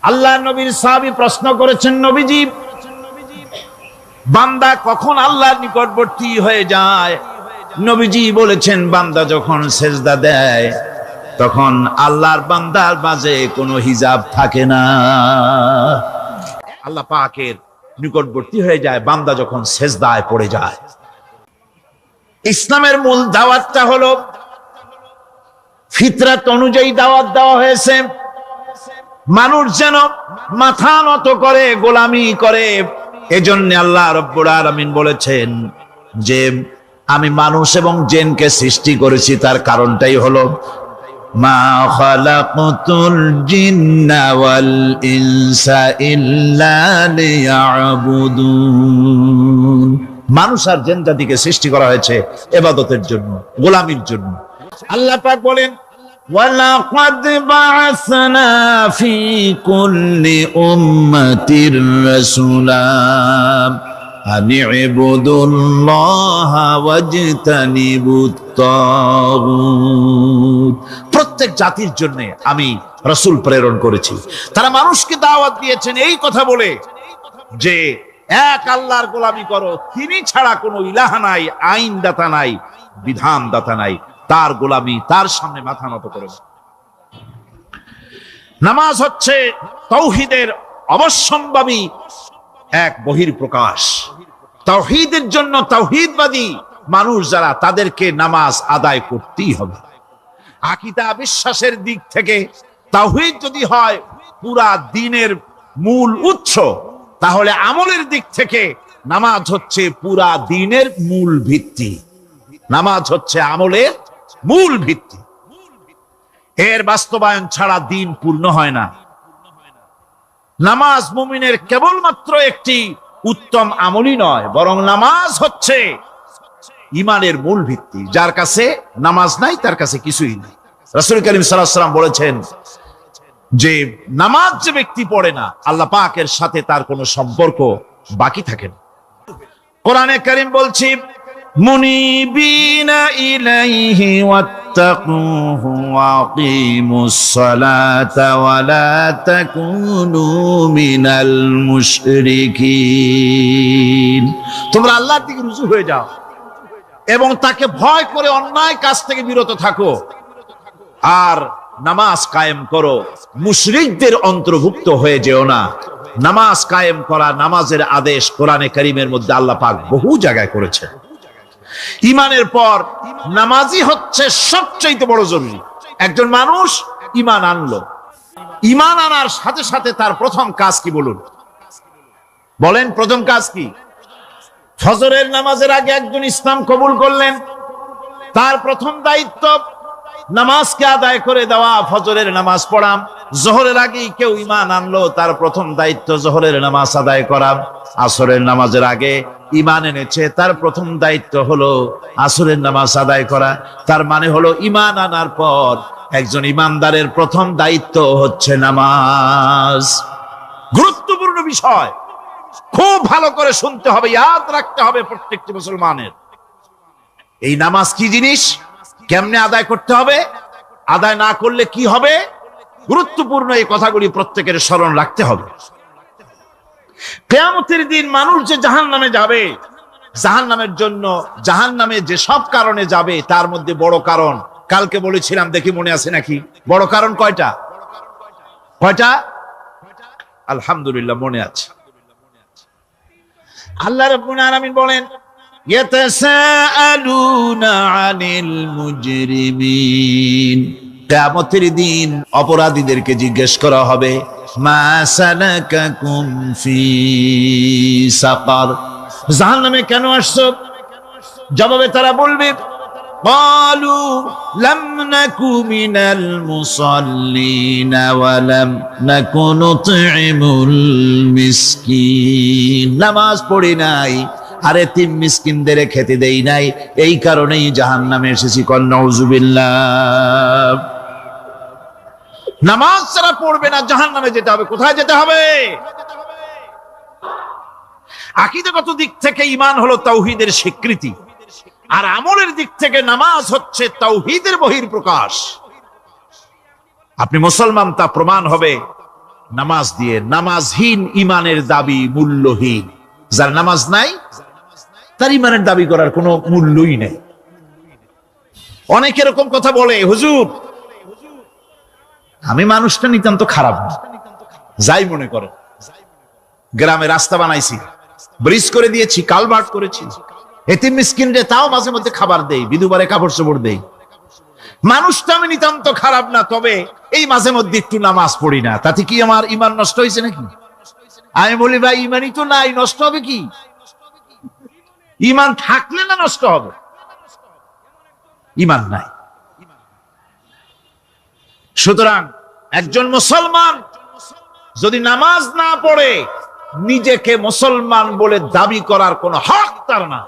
আল্লাহ নবীর সাহাবী প্রশ্ন করেছেন, নবীজি, বান্দা কখন আল্লাহর নিকটবর্তী হয়ে যায়? নবীজি বলেছেন, বান্দা যখন সেজদা দেয় তখন আল্লাহর বান্দার মাঝে কোনো হিজাব থাকে না। আল্লাহ পাকের নিকটবর্তী হয়ে যায় বান্দা যখন সেজদায় পড়ে যায়। ইসলামের মূল দাওয়াতটা হলো ফিতরাত অনুযায়ী দাওয়াত দেওয়া হয়েছে, মানুষ যেন মাথা নত করে, গোলামি করে। এজন্য আল্লাহ রাব্বুল আলামিন বলেছেন যে আমি মানুষ এবং জিনকে সৃষ্টি করেছি, তার কারণটাই হলো মা খালাকতুল জিন্না ওয়াল ইনসা ইল্লা লিয়াবুদুন। মানুষ আর জিন জাতিকে সৃষ্টি করা হয়েছে ইবাদতের জন্য, গোলামির জন্য। আল্লাহ পাক বলেন, ওয়ালাকাদ বা'আসনা ফি কুল্লি উম্মাতির রাসূলা আন ইবুদুল্লাহা ওয়াজতানিবুত তাগুত। প্রত্যেক জাতির জন্য আমি রাসূল প্রেরণ করেছি, তারা মানুষকে দাওয়াত দিয়েছেন এই কথা বলে যে এক আল্লাহর গোলামি করো, তিনি ছাড়া কোনো ইলাহ নাই, আইন দাতা নাই, বিধান দাতা নাই, তার গোলামি, তার সামনে মাথা নত করে। নামাজ হচ্ছে তাওহীদের অবশ্যম্ভাবী এক বহির্প্রকাশ। তাওহীদের জন্য তাওহীদবাদী মানুষ যারা, তাদেরকে নামাজ আদায় করতেই হবে। আকীদা বিশ্বাসের দিক থেকে তাওহীদ যদি হয় পুরা দ্বীনের মূল উৎস, তাহলে আমলের দিক থেকে নামাজ হচ্ছে পুরা দ্বীনের মূল ভিত্তি। নামাজ হচ্ছে আমলের মূল ভিত্তি, এর বাস্তবায়ন ছাড়া দ্বীন পূর্ণ হয় না। নামাজ মুমিনের কেবলমাত্র একটি উত্তম আমলই নয়, বরং নামাজ হচ্ছে ঈমানের মূল ভিত্তি। যার কাছে নামাজ নাই তার কাছে কিছুই নাই। রাসূল করিম সাল্লাল্লাহু আলাইহি ওয়াসাল্লাম বলেছেন যে নামাজ যে ব্যক্তি পড়ে না, আল্লাহ পাকের সাথে তার কোনো সম্পর্ক বাকি থাকে না। কোরআনে কারীম বলছে, মুনিবিনা ইলাইহি ওয়াত্তাকুহু ওয়া আকিমুস সালাতা ওয়া লা তাকুনু মিনাল মুশরিকিন। তোমরা আল্লাহর দিকে রুজু হয়ে যাও এবং তাকে ভয় করে অন্যায় কাজ থেকে বিরত থাকো, আর নামাজ কায়েম করো, মুশরিকদের অন্তর্ভুক্ত হয়ে যেও না। নামাজ কায়েম করা, নামাজের আদেশ কোরআনে কারীমের মধ্যে আল্লাহ পাক বহু জায়গায় করেছেন। ঈমানের পর নামাজই হচ্ছে সবচেয়ে বড় জরুরি। একজন মানুষ ঈমান আনলো, ঈমান আনার সাথে সাথে তার প্রথম কাজ কি বলুন? বলেন, প্রথম কাজ কি? ফজরের নামাজের আগে একজন ইসলাম কবুল করলেন, তার প্রথম দায়িত্ব নামাজকে আদায় করে দেওয়া, ফজরের নামাজ পড়া। জোহরের আগে কেউ ঈমান আনলো, তার প্রথম দায়িত্ব জোহরের নামাজ আদায় করা। আসরের নামাজের আগে ঈমান এনেছে, তার প্রথম দায়িত্ব হলো আসরের নামাজ আদায় করা। তার মানে হলো ঈমান আনার পর একজন ঈমানদারের প্রথম দায়িত্ব হচ্ছে নামাজ। গুরুত্বপূর্ণ বিষয়, খুব ভালো করে শুনতে হবে, ইয়াদ রাখতে হবে প্রত্যেকটি মুসলমানের। এই নামাজ কি জিনিস, কেমনে আদায় করতে হবে, আদায় না করলে কি হবে, গুরুত্বপূর্ণ এই কথাগুলি প্রত্যেকের স্মরণ রাখতে হবে। কিয়ামতের দিন মানুষ যে জাহান্নামে যাবে, জাহান্নামের জন্য, জাহান্নামে যে সব কারণে যাবে তার মধ্যে বড় কারণ কালকে বলেছিলাম, দেখি মনে আছে নাকি? বড় কারণ কয়টা? কয়টা? আলহামদুলিল্লাহ মনে আছে। আল্লাহ রাব্বুল আলামিন বলেন, ইয়াতাসাআলুনা আনিল মুজরিমিন। কিয়ামতের দিন অপরাধীদেরকে জিজ্ঞেস করা হবে, মা সালাকাকুম ফি সাকার, জাহান্নামে কেন আসছো? জবাবে তারা বলবে, ক্বালু লাম নাকু মিনাল মুসাল্লিনা ওয়া লাম নাকু নুতঈমুল মিসকিন। নামাজ পড়ি নাই, আর এতিম মিসকিনদের খেতে দেই নাই, এই কারণেই জাহান্নামে এসেছি। কল নাউযুবিল্লাহ। নামাজ যারা পড়বে না জাহান্নামে যেতে হবে। কোথায় যেতে হবে? আকীদাগত দিক থেকে ঈমান হলো তাওহীদের স্বীকৃতি, আর আমলের দিক থেকে নামাজ হচ্ছে তাওহীদের বহির্প্রকাশ। আপনি মুসলমান তা প্রমাণ হবে নামাজ দিয়ে। নামাজহীন ইমানের দাবি মূল্যহীন। যার নামাজ নাই তার ইমানের দাবি করার কোনো মূল্যই নেই। অনেক এরকম কথা বলে, হুজুর আমি মানুষটা নিতান্ত খারাপ না, যাই মনে করে, গ্রামে রাস্তা বানাইছি, ব্রিজ করে দিয়েছি, কালভার্ট করেছি, এতিম মিসকিনরে তাও মাঝে মধ্যে খাবার দেই, বিধবারে কাপড় চোপড় দেই, মানুষটা আমি নিতান্ত খারাপ না, তবে এই মাঝে মধ্যে একটু নামাজ পড়ি না, তাতে কি আমার ইমান নষ্ট হয়েছে নাকি? আমি বলি ভাই ইমানই তো নাই, নষ্ট হবে কি? ইমান থাকলে না নষ্ট হবে? ইমান নাই। সুতরাং একজন মুসলমান যদি নামাজ না পড়ে নিজেকে মুসলমান বলে দাবি করার কোন হক তার না,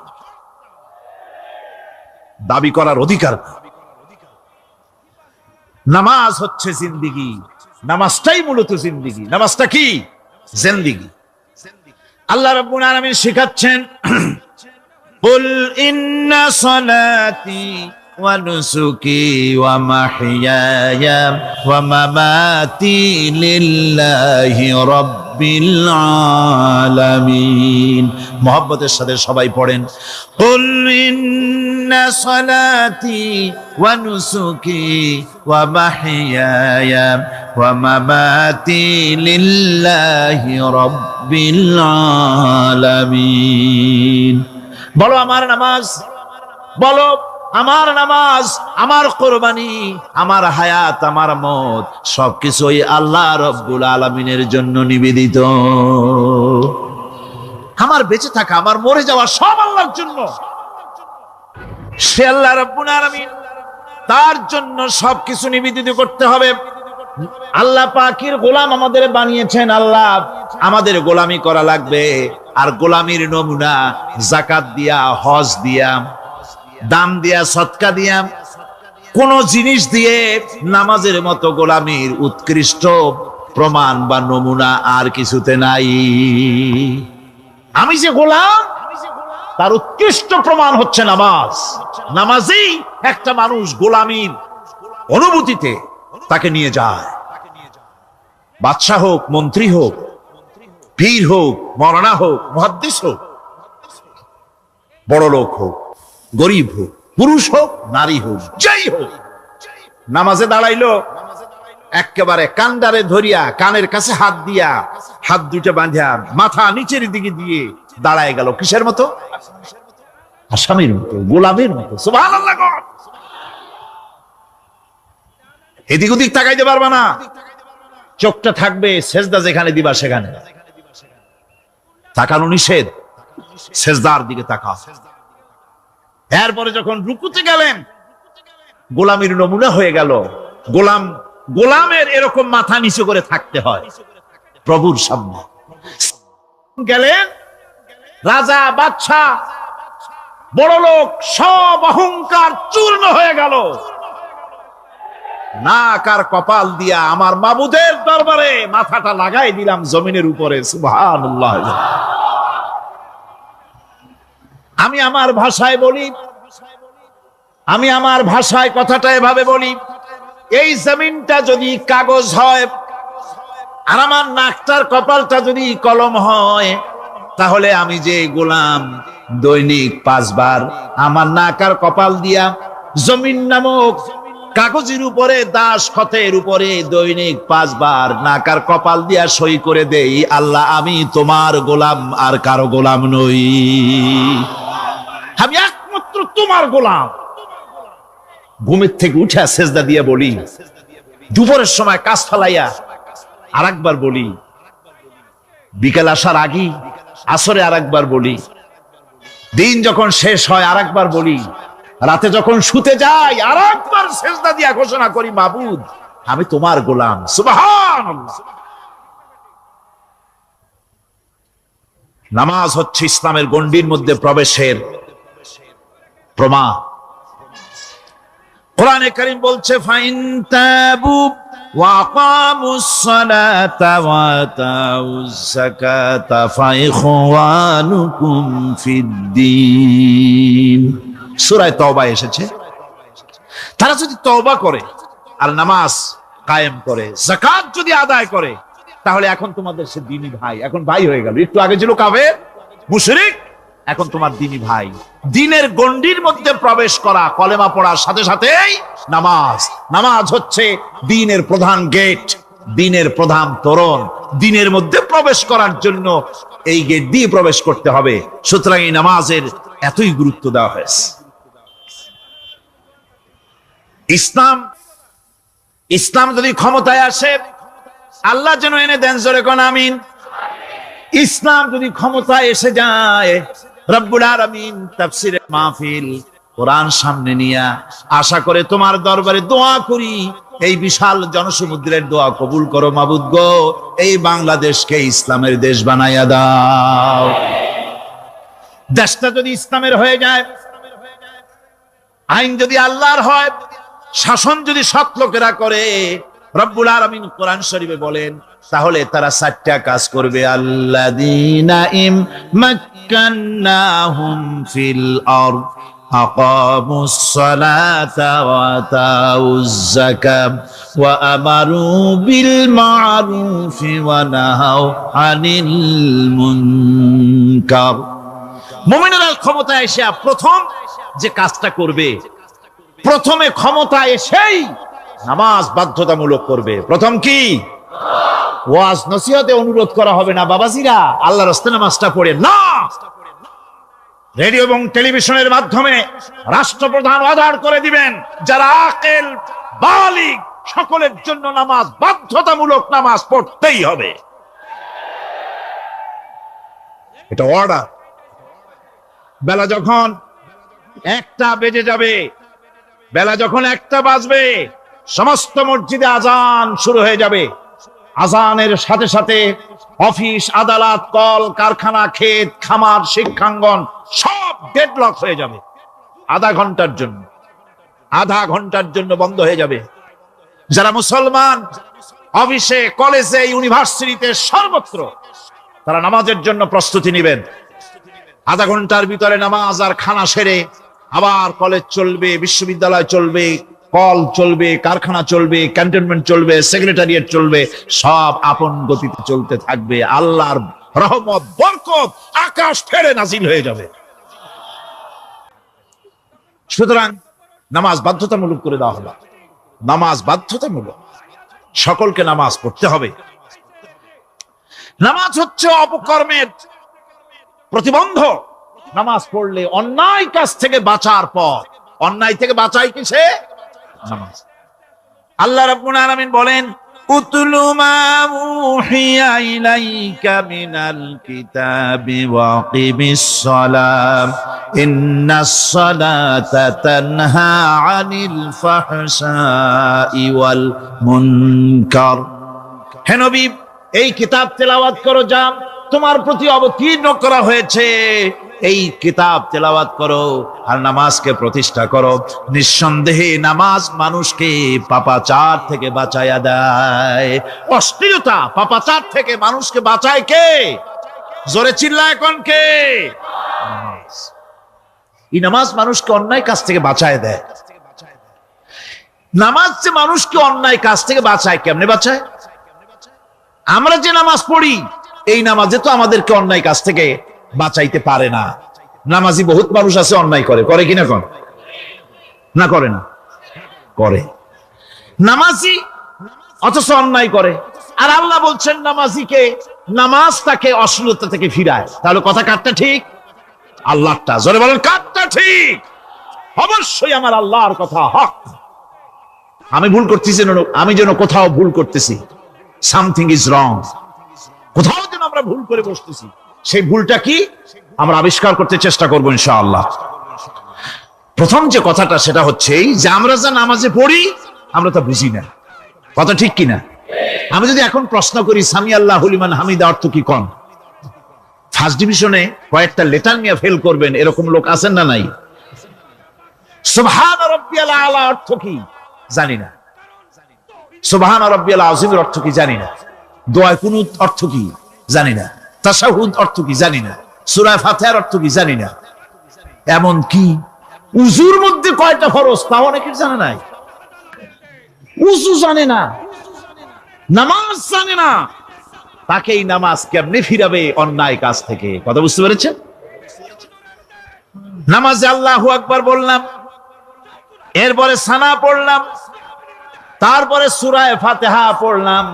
দাবি করার অধিকার না। নামাজ হচ্ছে জিন্দিগি, নামাজটাই মূলত জিন্দিগি। নামাজটা কি? জিন্দিগি। আল্লাহ রাব্বুল আলামিন শিখাচ্ছেন, কুল ইন্না সালাতি ওয়া নুসুকি ওয়া মাহইয়ায়া ওয়া মামাতি লিল্লাহি রাব্বিল আলামিন। মুহাব্বতের সাথে সবাই পড়েন, কুল ইন্না সালাতি ওয়া নুসুকি ওয়া মাহইয়ায়া ওয়া মামাতি লিল্লাহি রাব্বিল আলামিন। বলো আমার নামাজ, বলো আমার নামাজ, আমার কোরবানি, আমার হায়াত, আমার মত সবকিছুই আল্লাহ রব্বুল আলামিনের জন্য নিবেদিত। আমার বেঁচে থাকা, আমার মরে যাওয়া সব আল্লাহর জন্য। সে আল্লাহ রব্বুল আলামিন, তার জন্য সবকিছু নিবেদিত করতে হবে। আল্লাহ পাকের গোলাম আমাদের বানিয়েছেন, আল্লাহ আমাদের গোলামি করা লাগবে। আর গোলামির নমুনা যাকাত দিয়া, হজ দিয়া, দান দিয়া, সদকা দিয়া, কোন জিনিস দিয়ে নামাজের মতো গোলামির উৎকৃষ্ট প্রমাণ বা নমুনা আর কিছুতে নাই। আমি যে গোলাম তার উৎকৃষ্ট প্রমাণ হচ্ছে নামাজ। নামাজেই একটা মানুষ গোলামির অনুভূতিতে তাকে নিয়ে যায়। বাদশাহ হোক, মন্ত্রী হোক, পীর হোক, মওলানা হোক, মুহাদ্দিস হোক, বড় লোক হোক, গরিব হোক, পুরুষ হোক, নারী হোক, যাই হোক, নামাজে দাঁড়াইলো, একেবারে কান্ডারে ধরিয়া, কানের কাছে হাত দিয়া, হাত দুইটা বাঁধিয়া, মাথা নিচের দিকে দিয়ে দাঁড়ায় গেল। কিসের মতো? আসামির মতো, গোলামের মতো। সুবহানাল্লাহ। এদিক ওদিক তাকাইতে পারবা না, চোখটা থাকবে সেজদা যেখানে দিবা সেখানে। তাকানো নিষেধ, সেজদার দিকে তাকাও। এরপরে যখন রুকুতে গেলেন, গোলামির নমুনা হয়ে গেল। গোলামের এরকম মাথা নিচু করে থাকতে হয় প্রভুর সামনে। গেলেন রাজা, বাদশা, বড় লোক, সব অহংকার চূর্ণ হয়ে গেল। নাক আর কপাল দিয়া আমার মাবুদের দরবারে মাথাটা লাগাই দিলাম জমিনের উপরে। সুবহানাল্লাহ। আমি আমার ভাষায় বলি, আমি আমার ভাষায় কথাটা এভাবে বলি, এই জমিনটা যদি কাগজ হয় আর আমার নাকটার কপালটা যদি কলম হয়, তাহলে আমি যে গোলাম দৈনিক 5 বার আমার নাক আর কপাল দিয়া জমিন নামক কাগজের উপরে, দাস খতের উপরে দৈনিক 5 বার নাক আর কপাল দিয়া সই করে দেই, আল্লাহ আমি তোমার গোলাম, আর কারো গোলাম নই, আমি একমাত্র তোমার গোলাম। ঘুমের থেকে উঠে সেজদা দিয়ে বলি, দুপুরের সময় কাজ ফেলাইয়া আর একবার বলি, বিকেল আসার আগে আসরে আর একবার বলি, দিন যখন শেষ হয় আর একবার বলি, রাতে যখন শুতে যাই আর একবার সেজদা দিয়া ঘোষণা করি, মাবুদ আমি তোমার গোলাম। সুবহানাল্লাহ। নামাজ হচ্ছে ইসলামের গণ্ডির মধ্যে প্রবেশের প্রমাণ। কোরআনে কারীম বলছে, ফাইন তাবু ওয়া আকামুস সালাতা ওয়া আতাউজ যাকাতা ফাইখওয়ানুকুম ফিদ্দীন। সূরা তওবা এসেছে, তারা যদি তওবা করে আর নামাজ কায়েম করে, যাকাত যদি আদায় করে, তাহলে এখন তোমাদের সে দ্বীনি ভাই, এখন ভাই হয়ে গেল। একটু আগে ছিল কাফের মুশরিক, এখন তোমার দ্বীনি ভাই। দ্বীনের গণ্ডির মধ্যে প্রবেশ করা, কলেমা পড়ার সাথে সাথেই নামাজ। নামাজ হচ্ছে দ্বীনের প্রধান গেট, দ্বীনের প্রধান তোরণ। দ্বীনের মধ্যে প্রবেশ করার জন্য এই গেট দিয়ে প্রবেশ করতে হবে। সুতরাং এই নামাজের এতই গুরুত্ব দেওয়া হয়েছে। ইসলাম যদি ক্ষমতায় আসে, আল্লাহ যেন এনে দেন, জোরে কোন আমিন। ইসলাম যদি ক্ষমতায় এসে যায়, রব্বুল আলামিন তাফসীরের মাহফিল, কোরআন সামনে নিয়ে আশা করে তোমার দরবারে দোয়া করি, এই বিশাল জনসমুদ্রের দোয়া কবুল করো মাবুদ গো, এই বাংলাদেশকে ইসলামের দেশ বানাইয়া দাও। দেশটা যদি ইসলামের হয়ে যায়, আইন যদি আল্লাহর হয়, শাসন যদি সৎ লোকেরা করে, রব্বুল আলামিন কোরআন শরীফে বলেন, তাহলে তারা 4টা কাজ করবে। আল্লাযীনা মাক্কান্নাহুম ফিল আরদ আকামুস সালাতা ওয়া আতাউজ যাকাত ওয়া আমারু বিল মা'রুফি ওয়া নাহাউ আনিল মুনকার। মুমিনেরা ক্ষমতায় এসে প্রথম যে কাজটা করবে, প্রথমে ক্ষমতা এসেই নামাজ বাধ্যতামূলক করবে। প্রথম কি? ওয়াজ নসিহতে অনুরোধ করা হবে না, বাবাজিরা আল্লাহর রাস্তায় নামাজটা পড়ে না। রেডিও এবং টেলিভিশনের মাধ্যমে রাষ্ট্রপ্রধান অর্ডার করে দিবেন, যারা আকেল বালিগ সকলের জন্য নামাজ বাধ্যতামূলক, নামাজ পড়তেই হবে, এটা অর্ডার। বেলা যখন 1টা বেজে যাবে, বেলা যখন 1টা বাজবে, সমস্ত মসজিদে আজান শুরু হয়ে যাবে। আজানের সাথে সাথে অফিস, আদালত, কল কারখানা, ক্ষেত খামার, শিক্ষাঙ্গন সব ডেডলক হয়ে যাবে। আধা ঘন্টার জন্য বন্ধ হয়ে যাবে। যারা মুসলমান অফিসে, কলেজে, ইউনিভার্সিটিতে, সর্বত্র তারা নামাজের জন্য প্রস্তুতি নেবেন। আধা ঘন্টার ভিতরে নামাজ আর খানা সেরে আবার কলেজ চলবে, বিশ্ববিদ্যালয় চলবে, কল চলবে, কারখানা চলবে, ক্যান্টনমেন্ট চলবে, সেক্রেটারিয়েট চলবে, সব আপন গতিতে চলতে থাকবে। আল্লাহর রহমত, বরকত আকাশ ফেরে নাজিল হয়ে যাবে। সুতরাং নামাজ বাধ্যতামূলক করে দেওয়া হলো। নামাজ বাধ্যতামূলক, সকলকে নামাজ পড়তে হবে। নামাজ হচ্ছে অপকর্মের প্রতিবন্ধক। নামাজ পড়লে অন্যায় কাজ থেকে বাঁচার পর, অন্যায় থেকে বাঁচাই কিসে? নামাজ। আল্লাহ রাব্বুল আলামিন বলেন, উতলু মা উহিয়া ইলাইকা মিনাল কিতাবি ওয়া আকিমিস সালাম ইন্নাস সালাতা তানহা আনিল ফাহশাই ওয়াল মুনকার। হে নবী, এই কিতাব তেলাওয়াত করো, যা তোমার প্রতি অবতীর্ণ করা হয়েছে, এই কিতাব তেলাওয়াত করো আর নামাজকে প্রতিষ্ঠা করো। নিঃসন্দেহে নামাজ মানুষকে পাপাচার থেকে বাঁচায়া দেয়। অশ্লীলতা, পাপাচার থেকে মানুষকে বাঁচায় কে? জোরে চিল্লায় কোন কে? নামাজ। এই নামাজ মানুষকে অন্যায় কাজ থেকে বাঁচায় দেয়। নামাজ যে মানুষকে অন্যায় কাজ থেকে বাঁচায়, কেমনে বাঁচায়? আমরা যে নামাজ পড়ি, এই নামাজে তো আমাদেরকে অন্যায় কাজ থেকে বাঁচাইতে পারে না। নামাজি বহুত মানুষ আছে অন্যায় করে, করে কিনা? কোন না করে না? করে। নামাজি অথচ অন্যায় করে। আর আল্লাহ বলছেন নামাজিকে, নামাজ তাকে অশ্লীলতা থেকে ফিরায়। তাহলে কথা কারটা ঠিক? আল্লাহরটা। জোরে বলেন, কারটা ঠিক? অবশ্যই আমার আল্লাহর কথা হক। আমি ভুল করতেছি, আমি যেন কোথাও ভুল করতেছি, সামথিং ইজ রং, কোথাও যেন আমরা ভুল করে বসতেছি, সেই ভুলটা কি আমরা আবিষ্কার করতে চেষ্টা করবো ইনশাআল্লাহ। প্রথম যে কথাটা সেটা হচ্ছে যে আমরা যা নামাজে পড়ি আমরা তা বুঝি না। কথা ঠিক কিনা? আমি যদি এখন প্রশ্ন করি সামি আল্লাহু লিমান হামিদা অর্থ কি, কোন ফার্স্ট ডিভিশনে কয়েকটা লেটার নিয়ে ফেল করবেন, এরকম লোক আছেন না নাই? সুবহান রাব্বিয়াল আলা অর্থ কি জানি না, সুবহান রাব্বিয়াল আযীমের অর্থ কি জানি না, দোয়া কুনুত অর্থ কি জানি না, তাশাহুদ অর্থ কি জানি না, সূরা ফাতিহার অর্থ কি জানি না। এমন কি উযুর মধ্যে কয়টা ফরজ তাও অনেকে জানে না। উযু জানে না, নামাজ জানে না, তাকেই নামাজ কেমনে ফিরাবে অন্যায় কাজ থেকে। কথা বুঝতে পেরেছেন? নামাজে আল্লাহু আকবার বললাম, এরপরে সানা পড়লাম, তারপরে সূরা ফাতিহা পড়লাম।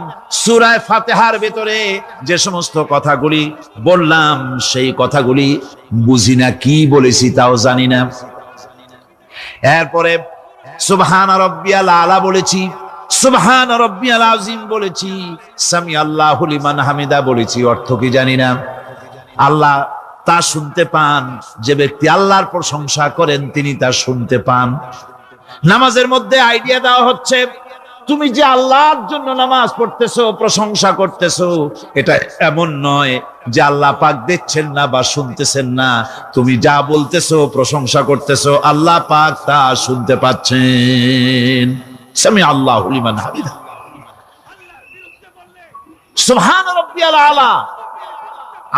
সূরা ফাতিহার ভিতরে যে সমস্ত কথাগুলি বললাম সেই কথাগুলি বুঝি না, কি বলেছি তাও জানি না। এরপরে সুবহান রাব্বিয়াল আলা বলেছি, সুবহান রাব্বিয়াল আযীম বলেছি, সামি আল্লাহু লিমান হামিদা বলেছি, অর্থ কি জানি না। আল্লাহ তা শুনতে পান, যে ব্যক্তি আল্লাহর প্রশংসা করেন তিনি তা শুনতে পান। নামাজের মধ্যে আইডিয়া দেওয়া হচ্ছে, তুমি যে আল্লাহর জন্য নামাজ পড়তেছো, প্রশংসা করতেছো, এটা এমন নয় যে আল্লাহ পাক দেখছেন না বা শুনতেছেন না। তুমি যা বলতেছো, প্রশংসা করতেছো, আল্লাহ পাক তা শুনতে পাচ্ছেন। সামি আল্লাহু লিমান হামিদা, সুবহান রাব্বিয়াল আলা।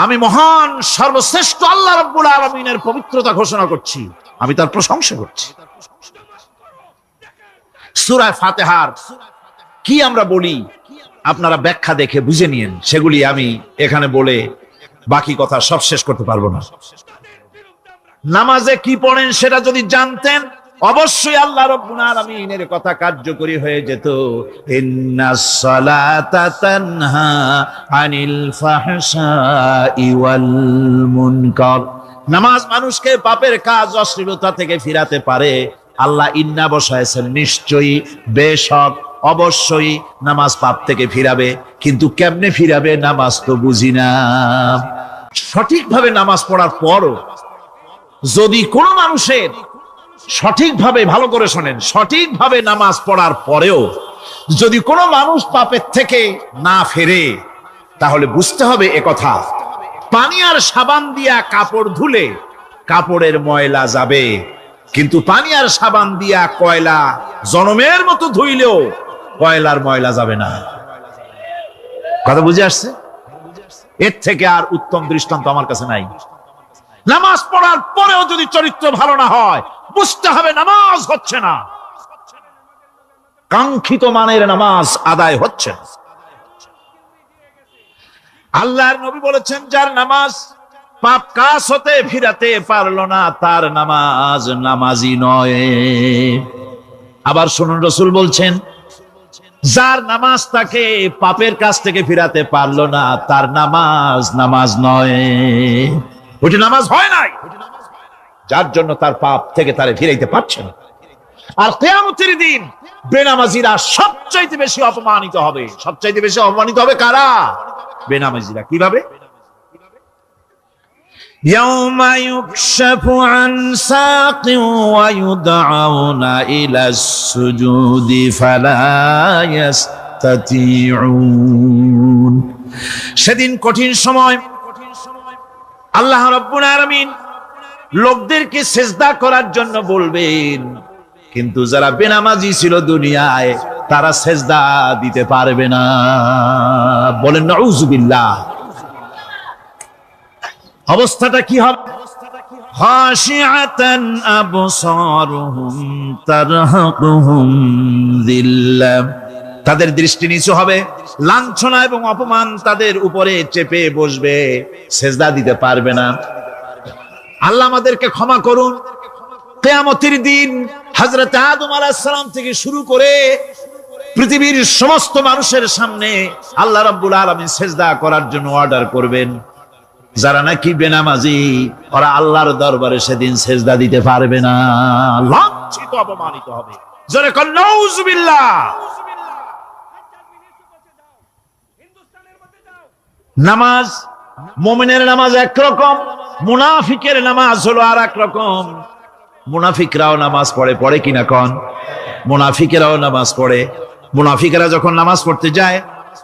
আমি মহান সর্বশ্রেষ্ঠ আল্লাহ রাব্বুল আলামিনের পবিত্রতা ঘোষণা করছি, আমি তার প্রশংসা করছি। সূরা ফাতিহার কি আমরা বলি আপনারা ব্যাখ্যা দেখে বুঝে নিয়েন, সেগুলি আমি এখানে বলে বাকি কথা সব শেষ করতে পারবো না। নামাজে কি পড়েন সেটা যদি জানতেন, অবশ্যই আল্লাহ রাব্বুল আলামিনের কথা কার্যকরী হয়ে যেত। ইন্নাস সালাতা তানহা আনিল ফাহশাই ওয়াল মুনকার। নামাজ মানুষকে পাপের কাজ, অশ্লীলতা থেকে ফিরাতে পারে। আল্লাহ ইন্না বসায়ছেন, নিশ্চয়ই, বেশক, অবশ্যই নামাজ পাপ থেকে ফিরাবে। কিন্তু কেমনে ফিরাবে নামাজ তো বুঝি না। সঠিকভাবে নামাজ পড়ার পরও যদি কোনো মানুষের সঠিকভাবে, ভালো করে শোনেন, সঠিকভাবে নামাজ পড়ার পরেও যদি কোনো মানুষ পাপের থেকে না ফেরে, তাহলে বুঝতে হবে একথা, পানি আর সাবান দিয়া কাপড় ধুলে কাপড়ের ময়লা যাবে, কিন্তু পানি আর সাবান দিয়া কয়লা জনমের মতো ধুইলেও কয়লার ময়লা যাবে না। কথা বুঝে আসছে? এর থেকে আর উত্তম দৃষ্টান্ত আমার কাছে নাই। নামাজ পড়ার পরেও যদি চরিত্র ভালো না হয়, বুঝতে হবে নামাজ হচ্ছে না, কাঙ্ক্ষিত মানের নামাজ আদায় হচ্ছে না। আল্লাহর নবী বলেছেন, যার নামাজ পাপ কাজ হতে ফিরাতে পারলো না, তার নামাজ নামাজি নয়। আবার শুনুন, রাসূল বলছেন, যার নামাজ তাকে পাপের কাজ থেকে ফিরাতে পারলো না, তার নামাজ নামাজ নয়, ওটি নামাজ হয় নাই, যার জন্য তার পাপ থেকে তারে ফিরাইতে পারছে না। আর কিয়ামতের দিন বেনামাজিরা সবচাইতে বেশি অপমানিত হবে। সবচাইতে বেশি অপমানিত হবে কারা? বেনামাজিরা। কিভাবে? ইয়াউমা ইউকশাফু আন সাকিন ওয়া ইউদআউনা ইলাস সুজুদি ফালা ইস্তাতিউন। সেদিন কঠিন সময়, আল্লাহ রাব্বুল আলামিন লোকদেরকে সিজদা করার জন্য বলবেন, কিন্তু যারা বেনামাজি ছিল দুনিয়ায়, তারা সিজদা দিতে পারবে না। বলেন নাউযুবিল্লাহ। অবস্থাটা কি হবে? খাশিআতান আবসারুহুম তারহাকুহুম যিল্লাহ। তাদের দৃষ্টি নিচু হবে, লাঞ্ছনা এবং অপমান তাদের উপরে চেপে বসবে, সিজদা দিতে পারবে না। আল্লাহ আমাদেরকে ক্ষমা করুন। কিয়ামতের দিন হযরত আদম আলাইহিস সালাম থেকে শুরু করে পৃথিবীর সমস্ত মানুষের সামনে আল্লাহ রাব্বুল আলামিন সিজদা করার জন্য অর্ডার করবেন। যারা নাকি বেনামাজি, ওরা আল্লাহর দরবারে সেদিন সিজদা দিতে পারবে না, লাঞ্ছিত, অপমানিত হবে। জোরে কোন নাউযুবিল্লাহ। নামাজ, মুমিনের নামাজ একরকম, মুনাফিকের নামাজ হলো আর এক রকম। মুনাফিকরাও নামাজ পড়ে, পড়ে কিনা কোন? মুনাফিকেরাও নামাজ পড়ে। মুনাফিকেরা যখন নামাজ পড়তে যায়,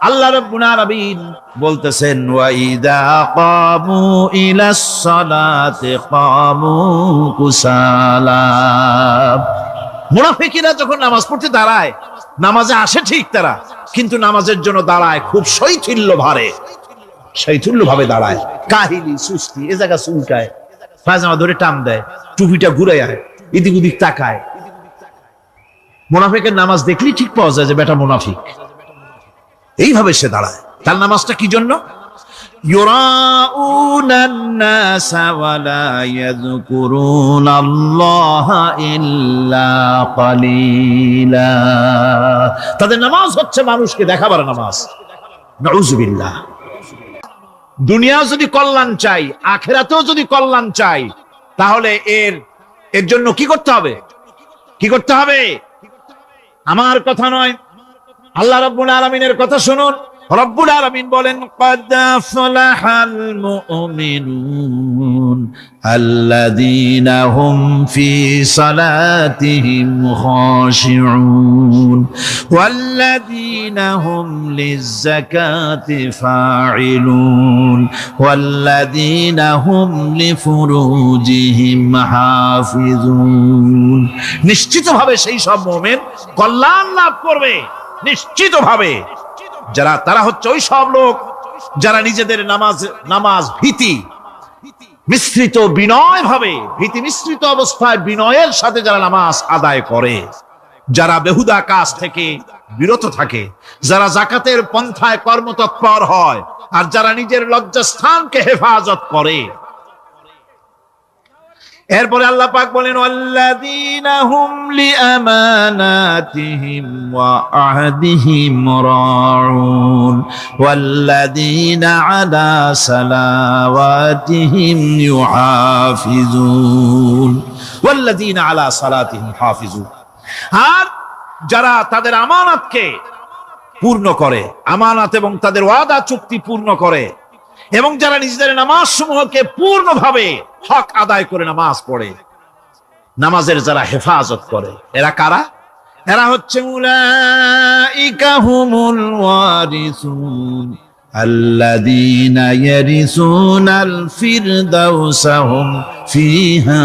আল্লাহ রাব্বুল আলামিন বলতেছেন, ওয়া ইযা কামু ইলাস সালাতি কামু কুসালা। মুনাফিকরা যখন নামাজ পড়তে দাঁড়ায়, নামাজে আসে ঠিক তারা, কিন্তু নামাজের জন্য দাঁড়ায় খুব শৈথিল্য ভারে, শৈথিল্য ভাবে দাঁড়ায়, কাহিলি, সুস্তি, এ জায়গা চুলকায়, পায়জামা ধরে টান দেয়, টুপিটা ঘুরে যায়, এদিক ওদিক তাকায়। মুনাফিকের নামাজ দেখলেই ঠিক পাওয়া যায় যে বেটা মুনাফিক। এইভাবে সে দাঁড়ায়। তার নামাজটা কি জন্য? ইউরাউনান নাস ওয়া লা ইয়াযকুরুনাল্লাহা ইল্লা কালিলা। তাদের নামাজ হচ্ছে মানুষকে দেখাবার নামাজ। নাউযুবিল্লাহ। দুনিয়া যদি কল্যাণ চাই, আখিরাতেও যদি কল্যাণ চাই, তাহলে এর জন্য কি করতে হবে? কি করতে হবে? আমার কথা নয়, আল্লাহ রাব্বুল আলামিনের কথা শুনুন। রব্বুল আলামিন বলেন, ক্বাদ আফলাহাল মুমিনুন আল্লাযীনা হুম ফি সালাতিহিম খাশিউন ওয়াল্লাযীনা হুম লিয-যাকাতি ফাঈলুন ওয়াল্লাযীনা হুম লিফুরুজিহিম হাফিজুন। নিশ্চিতভাবে সেই সব মুমিন কল্যাণ লাভ করবে, নিশ্চিতভাবে। তারা হচ্ছে ওই সব লোক যারা নিজেদের নামাজ ভীতি মিশ্রিত বিনয় ভাবে, ভীতি মিশ্রিত অবস্থায় বিনয়ের সাথে যারা নামাজ আদায় করে, যারা বেহুদা কাজ থেকে বিরত থাকে, যারা যাকাতের পন্থায় কর্মতৎপর হয়, আর যারা নিজের লজ্জাস্থানকে হেফাজত করে। এরপরে আল্লাহ পাক বলেন, ওয়াল্লাযীনা হুম লিআমানাতিহিম ওয়া আহদিহিম রাউন ওয়াল্লাযীনা আলা সালাওয়াতিহিম ইউহাফিজুন ওয়াল্লাযীনা আলা সালাতিহিম হাফিজুন। আর যারা তাদের আমানতকে পূর্ণ করে, আমানত এবং তাদের ওয়াদা চুক্তি পূর্ণ করে, এবং যারা নিজেদের নামাজ সমূহকে পূর্ণভাবে হক আদায় করে নামাজ পড়ে, নামাজের যারা হেফাজত করে, এরা কারা? এরা হচ্ছে উলাইকা হুমুল ওয়ারিসুন আল্লাযীনা ইয়ারিসুনাল ফিরদাউসা হুম ফিহা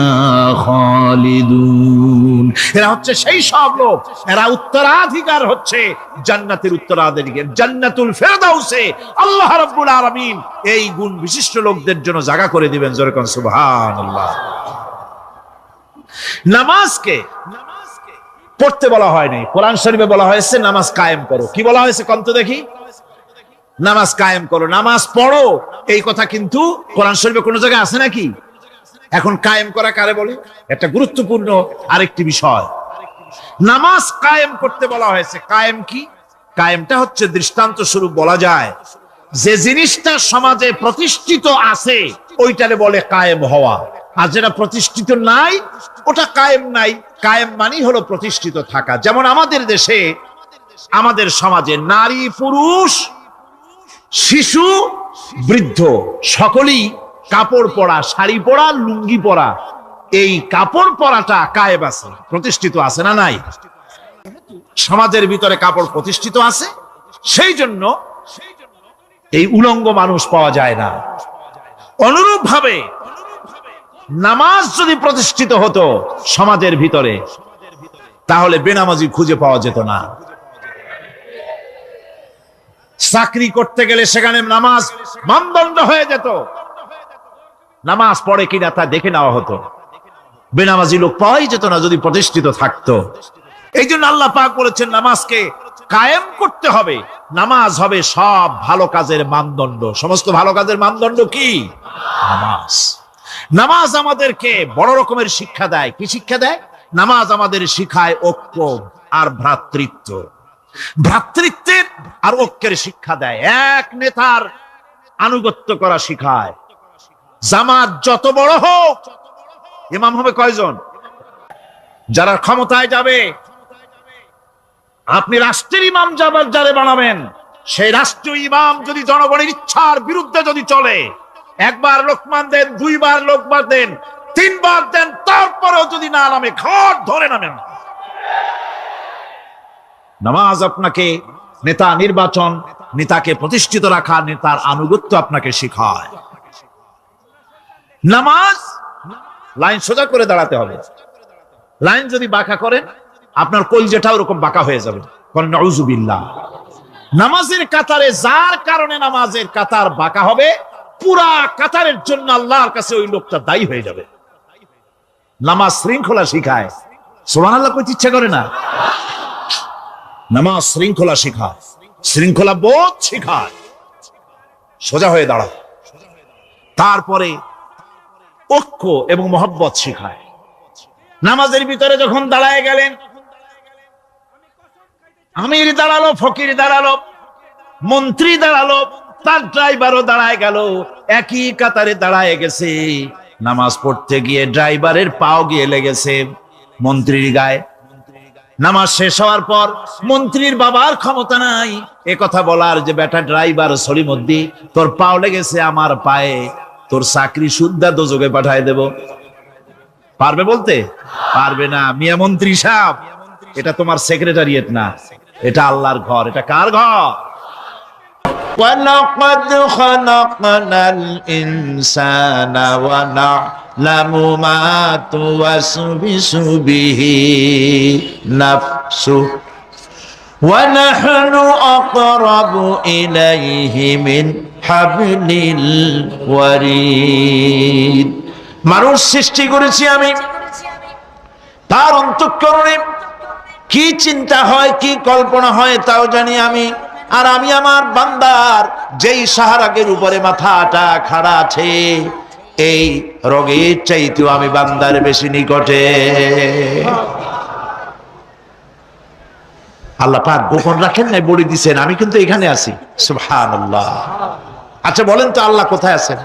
খালিদুন। এরা হচ্ছে সেই সব লোক, এরা উত্তরাধিকার হচ্ছে জান্নাতের উত্তরাধিকার, জান্নাতুল ফিরদাউসে আল্লাহ রাব্বুল আলামিন এই গুণ বিশিষ্ট লোকদের জন্য জায়গা করে দিবেন। জোরে কোন সুবহানাল্লাহ। নামাজকে পড়তে বলা হয়নি, কোরআন শরীফে বলা হয়েছে নামাজ কায়েম করো। কি বলা হয়েছে কন্ত দেখি? নামাজ কায়েম করো, নামাজ পড়ো। এই কথা কিন্তু কোরআন শরীফে কোন জায়গায় আছে নাকি? এখন কায়েম করা কারে বলে? একটা গুরুত্বপূর্ণ আরেকটি বিষয়। নামাজ কায়েম করতে বলা হয়েছে। কায়েম কি? কায়েমটা হচ্ছে দৃষ্টান্ত স্বরূপ বলা যায় যে জিনিসটা সমাজে প্রতিষ্ঠিত আছে ওইটারে বলে কায়েম হওয়া, আর যেটা প্রতিষ্ঠিত নাই ওটা কায়েম নাই। কায়েম মানে হলো প্রতিষ্ঠিত থাকা। যেমন আমাদের দেশে, আমাদের সমাজে নারী পুরুষ শিশু বৃদ্ধ সকলেই কাপড় পরা, শাড়ি পরা, লুঙ্গি পরা, এই কাপড় পরাটা কায়েম আছে, প্রতিষ্ঠিত আছে না নাই? সমাজের ভিতরে কাপড় প্রতিষ্ঠিত আছে, সেই জন্য এই উলঙ্গ মানুষ পাওয়া যায় না। অনুরূপ ভাবে নামাজ যদি প্রতিষ্ঠিত হতো সমাজের ভিতরে, তাহলে বেনামাজি খুঁজে পাওয়া যেত না। চাকরি করতে গেলে সেখানে নামাজ মানদণ্ড হয়ে যেত, নামাজ পড়ে কিনা তা দেখে নেওয়া হতো। বেনামাজি লোক পাওয়াই যেত না যদি প্রতিষ্ঠিত থাকতো। এই জন্য আল্লাহ পাক বলেছেন নামাজকে কায়েম করতে হবে। নামাজ হবে সব ভালো কাজের মানদণ্ড। সমস্ত ভালো কাজের মানদণ্ড কি? নামাজ। নামাজ আমাদেরকে বড় রকমের শিক্ষা দেয়। কি শিক্ষা দেয়? নামাজ আমাদের শিখায় ঐক্য আর ভ্রাতৃত্ব, ভ্রাতৃত্বের আর ঐক্যের শিক্ষা দেয়। এক নেতার আনুগত্য করা শিখায়। জামাত যত বড় হোক, ইমাম হবে কয়জন? যারা ক্ষমতায় যাবে, আপনি রাষ্ট্রের ইমাম যারে বানাবেন, সেই রাষ্ট্রীয় ইমাম যদি জনগণের ইচ্ছার বিরুদ্ধে যদি চলে, একবার লোকমান দেন, দুইবার লোকমান দেন, তিনবার দেন, তারপরেও যদি না নামে, ঘর ধরে নামেন। নামাজ আপনাকে নেতা নির্বাচন, নেতাকে প্রতিষ্ঠিত রাখা, নেতার আনুগত্য আপনাকে শেখায়। নামাজ লাইন সোজা করে দাঁড়াতে হবে। লাইন যদি বাঁকা করেন, আপনার কলজেটা ওরকম বাঁকা হয়ে যাবে। নাউযুবিল্লাহ। নামাজের কাতারে যার কারণে নামাজের কাতার বাঁকা হবে, পুরা কাতারের জন্য আল্লাহর কাছে ওই লোকটা দায়ী হয়ে যাবে। নামাজ শৃঙ্খলা শিখায়। সুবহানাল্লাহ কইতে ইচ্ছা করে না? নামাজ শৃঙ্খলা শিখায়, শৃঙ্খলা বোধ শিখায়। সোজা হয়ে দাঁড়াও। তারপরে ঐক্য এবং মহব্বত শিখায়। নামাজের ভিতরে যখন দাঁড়ায় গেলেন, আমির দাঁড়ালো, ফকির দাঁড়ালো, মন্ত্রী দাঁড়ালো, তার ড্রাইভারও দাঁড়ায় গেল, একই কাতারে দাঁড়ায় গেছে। নামাজ পড়তে গিয়ে ড্রাইভারের পাও গিয়ে লেগেছে মন্ত্রীর গায়ে। নামাজ শেষ হওয়ার পর মন্ত্রীর বাবার ক্ষমতা নাই এ কথা বলার যে বেটা ড্রাইভার সলিমুদ্দিন, তোর পাও লেগেছে আমার পায়ে, তোর চাকরি শুদ্ধা দোজকে পাঠায় দেব। পারবে বলতে? পারবে না। মিয়া মন্ত্রী সাহেব, এটা তোমার সেক্রেটারিয়েট না, এটা আল্লাহর ঘর। এটা কার ঘর? وَلَقَدْ خَلَقْنَا الْإِنسَانَ وَنَعْلَمُ مَا تُوَسْوِسُ بِهِ نَفْسُهُ وَنَحْنُ أَقْرَبُ إِلَيْهِ مِنْ حَبْلِ الْوَرِيدِ। মানুষ সৃষ্টি করেছি আমি, তার অন্তঃকরণে কি চিন্তা হয়, কি কল্পনা হয় তাও জানি আমি। আর আমি আমার বান্দার যেই সাহারাগের উপরে মাথাটা খাড়া আছে, এই রোগের চাইতেও আমি বান্দার বেশি নিকটে। আল্লাহ পাক গোপন রাখেন নাই, বলে দিছেন আমি কিন্তু এখানে আছি। সুবহানাল্লাহ। আচ্ছা বলেন তো আল্লাহ কোথায় আছেন?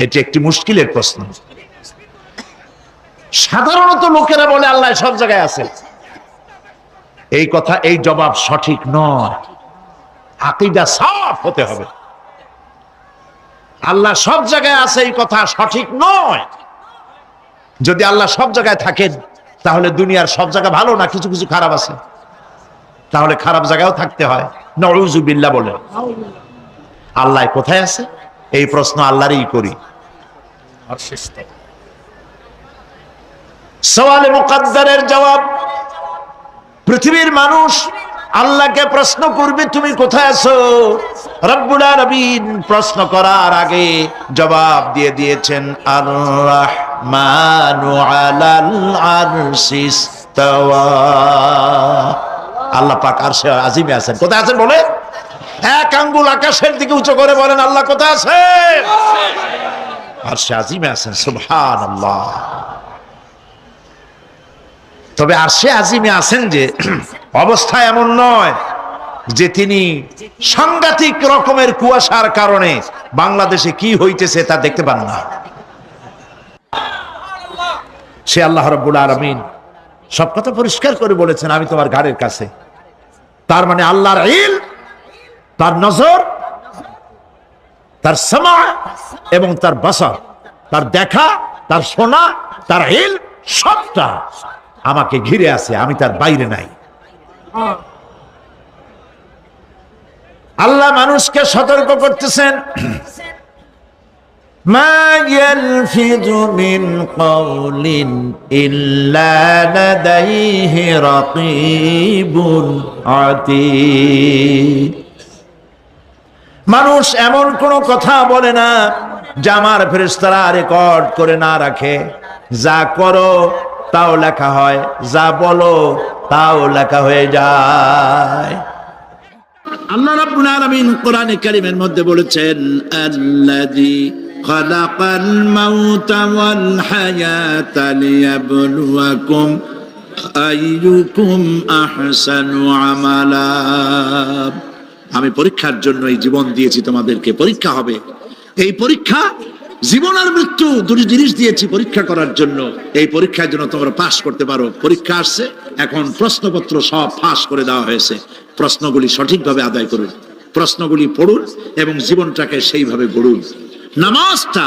এটি একটি মুশকিলের প্রশ্ন। সাধারণত লোকেরা বলে আল্লাহ সব জায়গায় আছেন। এই কথা, এই জবাব সঠিক নয়। আকীদা সাফ হতে হবে। আল্লাহ সব জায়গায় আছে এই কথা সঠিক নয়। যদি আল্লাহ সব জায়গায় থাকেন তাহলে দুনিয়ার সব জায়গা ভালো না, কিছু কিছু খারাপ আছে। তাহলে খারাপ জায়গায়ও থাকতে হয়। নাউযুবিল্লাহ বলেন। আল্লাহ কোথায় আছে এই প্রশ্ন আল্লাহরই করি। সওয়ালে মুকাদ্দারের জবাব, পৃথিবীর মানুষ আল্লাহকে প্রশ্ন করবে তুমি কোথায় আছো। রব্বুল আলামিন প্রশ্ন করার আগে জবাব দিয়ে দিয়েছেন, আর রাহমানু আলাল আরশি ইস্তাওয়া। আল্লাহ পাক আরশে আজিমে আছেন। কোথায় আছেন বলে? এক আঙ্গুল আকাশের দিকে উঁচু করে বলেন আল্লাহ কোথায় আছেন? আরশে আজিমে আছেন। সুবহানাল্লাহ। তবে আরশে আজিমে আছেন যে অবস্থা এমন নয় যে তিনি সাংঘাতিক রকমের কুয়াশার কারণে বাংলাদেশে কি হইতেছে তা দেখতে পান না। সে আল্লাহ রাব্বুল আলামিন সব কথা পরিষ্কার করে বলেছেন আমি তোমার ঘাড়ের কাছে। তার মানে আল্লাহর ইলম, তার নজর, তার সামা এবং তার বসর, তার দেখা, তার শোনা, তার ইলম সবটা আমাকে ঘিরে আছে, আমি তার বাইরে নাই। আল্লাহ মানুষকে সতর্ক করতেছেন, মা ইয়ালফিযু মিন কাওলিন ইল্লা লাদাইহি রাকীবুন আতীদ। মানুষ এমন কোন কথা বলে না যা আমার ফেরেশতারা রেকর্ড করে না রাখে। যা করো তাও লেখা হয়, যা বলো তাও লেখা হয়ে যায়। আল্লাহ রাব্বুল আলামিন কোরআনে কারীমের মধ্যে বলেছেন, আল্লাযী খালাকাল মাউতা ওয়াল হায়াতা লিয়াবলুয়াকুম আইয়ুকুম আহসানু আমালা। আমি পরীক্ষার জন্য এই জীবন দিয়েছি তোমাদেরকে, পরীক্ষা হবে। এই পরীক্ষা জীবন আর মৃত্যু দুটি জিনিস দিয়েছি পরীক্ষা করার জন্য। এই পরীক্ষার জন্য তোমরা পাস করতে পারো। পরীক্ষা আসছে, এখন প্রশ্নপত্র সব ফাঁস করে দেওয়া হয়েছে। প্রশ্নগুলি সঠিকভাবে আদায় করুন, প্রশ্নগুলি পড়ুন এবং জীবনটাকে সেইভাবে গড়ুন। নামাজটা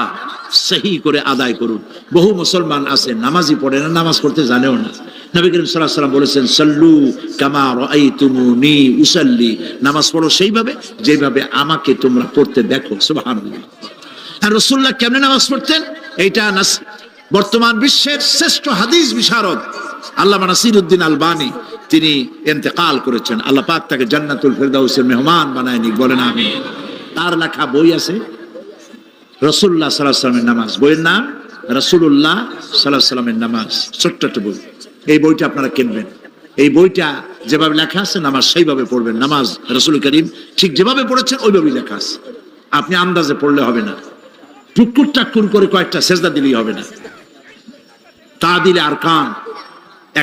সহি করে আদায় করুন। বহু মুসলমান আছে নামাজই পড়ে না, নামাজ পড়তে জানেও না। নবী করিম সাল্লাল্লাহু আলাইহি ওয়াসাল্লাম বলেছেন, সাল্লু কামা রাআইতুমুনি উসাল্লি। নামাজ পড়ো সেইভাবে যেভাবে আমাকে তোমরা পড়তে দেখো। সুবহানাল্লাহ। আর রাসূলুল্লাহ কেমনে নামাজ পড়তেন এইটা বর্তমান বিশ্বের শ্রেষ্ঠ হাদিস বিশারদ আল্লামা নাসিরউদ্দিন আলবানী তিনি ইন্তেকাল করেছেন। আল্লাহ পাক তাকে জান্নাতুল ফেরদাউসের মেহমান বানায় নিক, বলেন আমিন। তার লেখা বই আছে রাসূলুল্লাহ সাল্লাল্লাহু আলাইহি ওয়াসাল্লামের নামাজ। বইয়ের নাম রাসূলুল্লাহ সাল্লাল্লাহু আলাইহি ওয়াসাল্লামের নামাজ, ছোট্ট একটা বই। এই বইটা আপনারা কিনবেন। এই বইটা যেভাবে লেখা আছে নামাজ সেইভাবে পড়বেন। নামাজ রাসূল করিম ঠিক যেভাবে পড়েছেন ওইভাবেই লেখা আছে। আপনি আন্দাজে পড়লে হবে না, টুকুর টাকুর করে কয়েকটা সেজদা দিলেই হবে না। তা দিলে আর কান,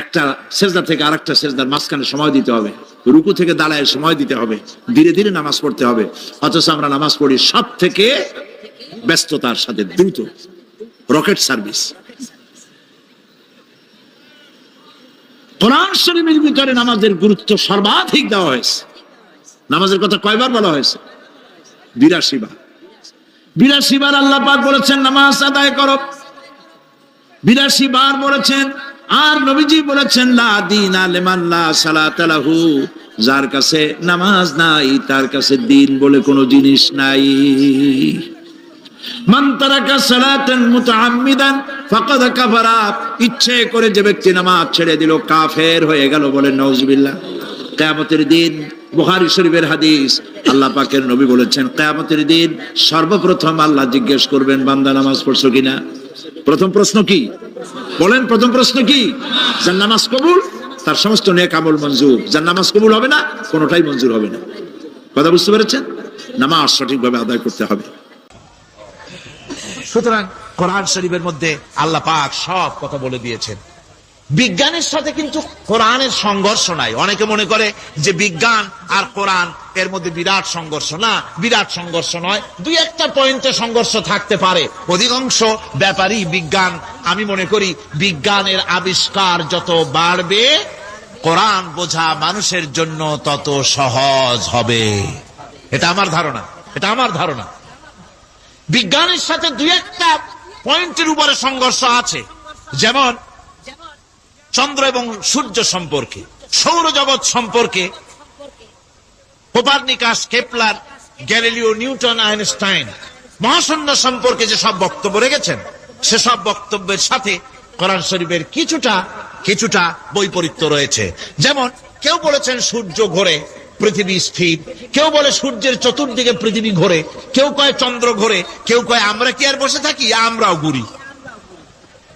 একটা সেজদা থেকে আরেকটা সেজদার মাঝখানে সময় দিতে হবে, রুকু থেকে দাঁড়ায় সময় দিতে হবে, ধীরে ধীরে নামাজ পড়তে হবে। অথচ আমরা নামাজ পড়ি সব থেকে ব্যস্ততার সাথে, দ্রুত, রকেট সার্ভিস। কোরআন শরীফের ভিতরে নামাজের গুরুত্ব সর্বাধিক দেওয়া হয়েছে। নামাজের কথা কয়বার বলা হয়েছে? 82 বার। 82 বার আল্লাহ পাক বলেছেন নামাজ আদায় করো, 82 বার বলেছেন। আর নবীজি বলেছেন লা দীনা লিমান লা সালাতা লাহু, যার কাছে নামাজ নাই তার কাছে দ্বীন বলে কোনো জিনিস নাই। মান তারাকা সালাতান মুতাআম্মিদান ফাকাদ কাফারা, ইচ্ছে করে যে ব্যক্তি নামাজ ছেড়ে দিল কাফের হয়ে গেল, বলেন নাউজুবিল্লাহ। কিয়ামতের দিন, বুখারী শরীফের হাদিস, আল্লাহ পাকের নবী বলেছেন কিয়ামতের দিন সর্বপ্রথম আল্লাহ জিজ্ঞেস করবেন বান্দা নামাজ পড়ছো কিনা। প্রথম প্রশ্ন কি বলেন? প্রথম প্রশ্ন কি? যার নামাজ কবুল তার সমস্ত নেক আমল মঞ্জুর, যার নামাজ কবুল হবে না কোনোটাই মঞ্জুর হবে না। কথা বুঝতে পেরেছেন? নামাজ সঠিকভাবে আদায় করতে হবে। সুতরাং কোরআন শরীফের মধ্যে আল্লাহ পাক সব কথা বলে দিয়েছেন। বিজ্ঞানের সাথে কিন্তু কোরআনের সংঘর্ষ নাই। অনেকে মনে করে যে বিজ্ঞান আর কোরআন এর মধ্যে বিরাট সংঘর্ষ। না, বিরাট সংঘর্ষ নয়, দুই একটা পয়েন্টে সংঘর্ষ থাকতে পারে। অধিকাংশ ব্যাপারই বিজ্ঞান, আমি মনে করি বিজ্ঞানের আবিষ্কার যত বাড়বে কোরআন বোঝা মানুষের জন্য তত সহজ হবে। এটা আমার ধারণা, এটা আমার ধারণা। বিজ্ঞানের সাথে দুই একটা পয়েন্টের উপরে সংঘর্ষ আছে, যেমন চন্দ্র এবং সূর্য সম্পর্কে, সৌরজগৎ সম্পর্কে Copernicus, Kepler, Galileo, Newton, Einstein মহাশূন্য সম্পর্কে যে সব বক্তব্য রেখেছেন, সেসব বক্তব্যের সাথে কোরআন শরীফের কিছুটা বৈপরীত্য রয়েছে। যেমন কেউ বলেছেন সূর্য ঘোরে, পৃথিবী স্থির, কেউ বলে সূর্যের চতুর্দিকে পৃথিবী ঘোরে, কেউ কয় চন্দ্র ঘোরে, কেউ কয় আমরা কি আর বসে থাকি, আমরাও ঘুরি।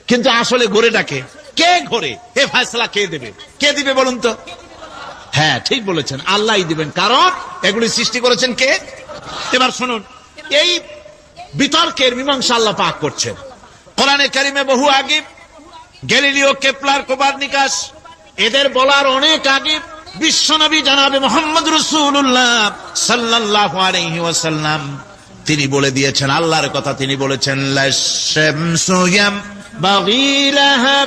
কিন্তু আসলে ঘোরেটাকে কে ঘোরে, এ ফয়সালা কে দেবে? কে দিবে বলুন তো? হ্যাঁ, ঠিক বলেছেন, আল্লাহই দিবেন। কারণ এগুলি সৃষ্টি করেছেন কে? এবার শুনুন, এই বিতর্কের মীমাংসা আল্লাহ পাক করছেন কোরআনে কারিমে বহু আগে। গ্যালিলিও, কেপলার, কোপারনিকাস এদের বলার অনেক আগে বিশ্বনবী জনাবে মুহাম্মদ রাসূলুল্লাহ সাল্লাল্লাহু আলাইহি ওয়াসাল্লাম তিনি বলে দিয়েছেন, আল্লাহর কথা তিনি বলেছেন, লাশ-শামসু ইয়ামবাগি লাহা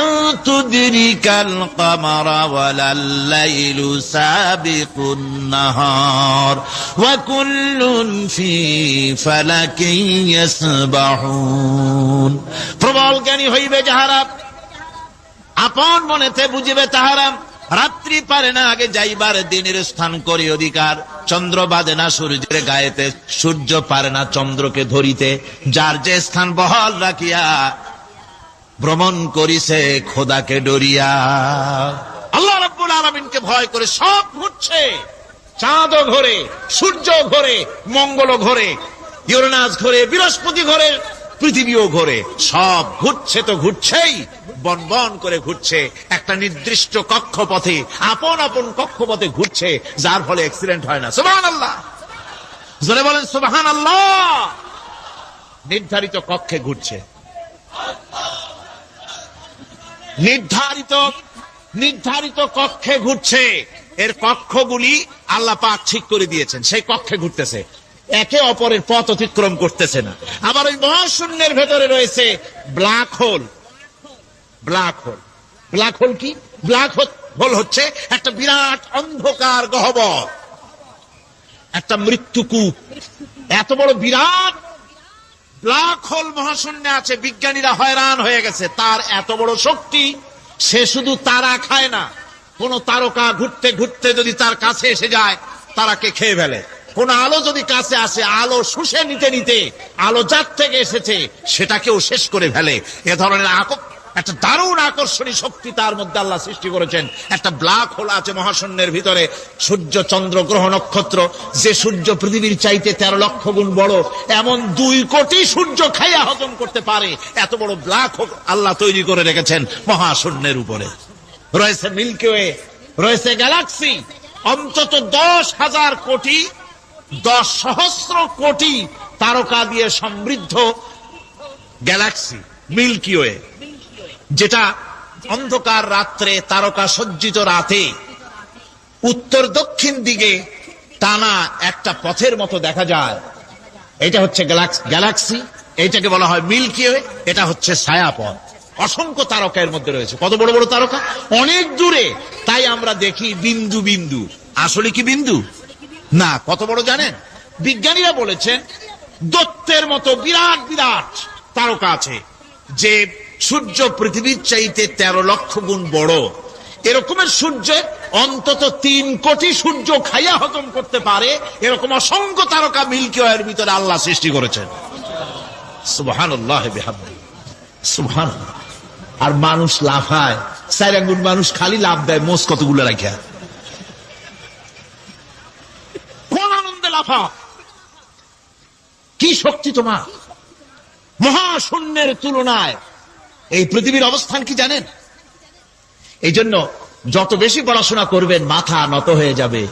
আন তুদরিকাল কামারা ওয়ালাল লাইলু সাবিকুন নাহার ওয়া কুল্লুন ফি ফালাকিন ইয়াসবাহুন। প্রবল জ্ঞানী হইবে যাহারা, আপন মনেতে বুঝিবে তাহারা, রাত্রি পারে না আগে যাইবার দিনের স্থান করি অধিকার, চন্দ্র বাঁধে না সূর্যের গায়েতে, সূর্য পারে না চন্দ্রকে ধরিতে, যার যে স্থান বহাল রাখিয়া ভ্রমণ করিছে খোদাকে ডরিয়া। আল্লাহ রাব্বুল আলামিনকে ভয় করে সব ঘুরছে, চাঁদও ঘোরে, সূর্য ঘোরে, মঙ্গল ঘোরে, ইউরেনাস ঘোরে, বৃহস্পতি ঘোরে, পৃথিবীও ঘোরে, সব ঘুরছে তো ঘুরছেই, বন বন করে ঘুরছে একটা নির্দিষ্ট কক্ষপথে, আপন আপন কক্ষপথে ঘুরছে, যার ফলে অ্যাক্সিডেন্ট হয় না। সুবহানাল্লাহ, জোরে বলেন সুবহানাল্লাহ। নির্ধারিত কক্ষে ঘুরছে, নির্ধারিত কক্ষে ঘুরছে। এর কক্ষগুলি আল্লাহ পাক ঠিক করে দিয়েছেন, সেই কক্ষে ঘুরতেছে, একে অপরের পথ অতিক্রম করতেছে না। আবার ওই মহাশূন্যের ভেতরে রয়েছে black hole. Black hole, black hole কি? ব্ল্যাক হোল হচ্ছে একটা বিরাট অন্ধকার গহ্বর, একটা মৃত্যুকূপ। এত বড় বিরাট ব্ল্যাক হোল মহাশূন্যে আছে, বিজ্ঞানীরা হয়রান হয়ে গেছে। তার এত বড় শক্তি, সে শুধু তারা খায় না, কোন তারকা ঘুরতে ঘুরতে যদি তার কাছে এসে যায় তারাকে খেয়ে ফেলে। কোন আলো যদি কাছে আসে, আলো শুষে নিতে নিতে আলো যার থেকে এসেছে সেটাকেও শেষ করে ফেলে। এ ধরনের একটা দারুণ আকর্ষণী শক্তি তার মধ্যে আল্লাহ সৃষ্টি করেছেন। একটা ব্ল্যাক হোল আছে মহাশূন্যের ভিতরে। সূর্য, চন্দ্র, গ্রহ, নক্ষত্র, যে সূর্য পৃথিবীর চাইতে 13 লক্ষ গুণ বড়, এমন 2 কোটি সূর্য খাইয়া হজম করতে পারে এত বড় ব্ল্যাক হোল আল্লাহ তৈরি করে রেখেছেন মহাশূন্যের উপরে। রয়েছে মিল্কি ওয়ে, রয়েছে গ্যালাক্সি, অন্তত 10,000 কোটি 10 সহস্র কোটি তারকা দিয়ে সমৃদ্ধ গ্যালাক্সি মিল্কি ওয়ে, যেটা অন্ধকার রাত্রে তারকা সজ্জিত রাতে উত্তর দক্ষিণ দিকে টানা একটা পথের মতো দেখা যায়। এটা হচ্ছে গ্যালাক্সি, এইটাকে বলা হয় মিল্কি ওয়ে, এটা হচ্ছে ছায়াপথ। অসংখ্য তারকা এর মধ্যে রয়েছে। কত বড় বড় তারকা, অনেক দূরে, তাই আমরা দেখি বিন্দু বিন্দু, আসলে কি বিন্দু না। কত বড় জানেন? বিজ্ঞানীরা বলেছেন দৈত্যের মতো বিরাট বিরাট তারকা আছে, যে সূর্য পৃথিবীর চাইতে 13 লক্ষ গুণ বড়। এরকমের সূর্য অন্তত 3 কোটি সূর্য খাইয়া হজম করতে পারে, এরকম অসংখ্য তারকা মিল্কি ওয়ের ভিতরে আল্লাহ সৃষ্টি করেছেন। সুবহানাল্লাহ বিহামদিহি, সুবহানাল্লাহ। আর মানুষ লাফায়, 4 আঙ্গুল মানুষ খালি লাফ দেয়, মোষ কতগুলো রাখিয়া। কোন আনন্দে লাফা, কি শক্তি তোমার! মহাশূন্যের তুলনায় এই পৃথিবীর অবস্থান কি জানেন? এই জন্য যত বেশি পড়াশোনা করবেন মাথা নত হয়ে যাবে।